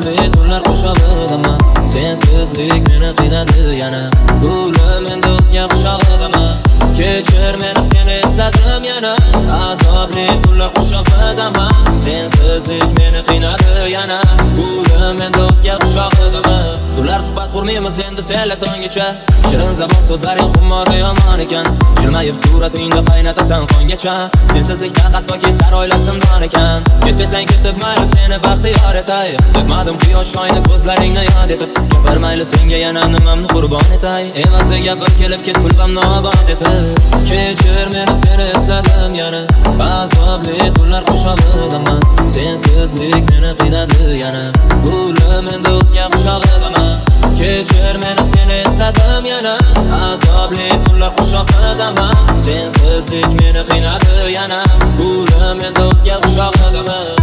azobli tunlar qushog'idaman. Sensizlik meni qiynadi yana. O'lim endi o'zga qushog'idaman. Kechir meni, seni esladim yana. Azobli tunlar qushog'idaman. Sensizlik meni qiynadi yana. O'lim endi o'zga qushog'idaman. Ular suhbat qurmaymiz endi senla tonggacha. Shirin zabon so'zlaring xumori yomon ekan. Jilmayib suratingda qaynatasan qongacha. Sensizlikda hattoki saroylar zindon ekan. Ketmasang ketib mayli, seni baxtiyor etay. So'kmadim quyosh oyni ko'zlaringni yod etib. Gapir mayli senga yana nimamni qurbon etay. Evaziga bir kelib ket kulbamni obod etib. Kechir meni, seni esladim yana. Azobli tunlar qushog'idaman. Sensizlik meni qiynadi yana. O'lim endi o'zga qushog'idaman. Kechir meni, seni esladim yana. Azobli tunlar qushog'idaman. Sensizlik meni qiynadi yana. O'lim endi o'zga qushog'idaman.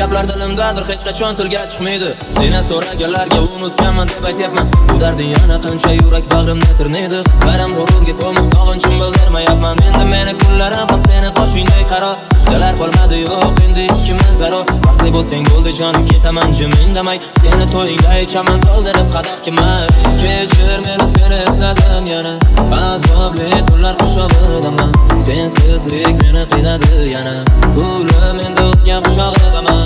Gaplar dilimdadir, hech qachon tilga chiqmaydi. Seni so'raganlarga unutganman deb aytyapman. Bu darding yana qancha yurak bag'rimni tirnaydi. Hislarim g'ururga ko'mib sog'inchim bildirmayapman. Endi meni kunlarim ham seni qoshingdek qaro. Ishtalar qolmadi yo'q endi ikkimiz zaro. Baxtli bo'lsang bo'ldi jonim, ketaman jim indamay. Seni to'yingda ichaman to'ldirib qadoq kimay. Kechir meni, seni esladim yana. Azobli tunlar qushog'idaman. Sensizlik meni qiynadi yana. O'lim endi o'zga qushog'idaman.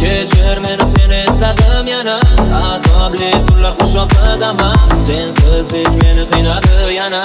Kechir meni, seni esladim yana. Azobli tunlar qushog'idaman. Sensizlik meni qiynadi yana.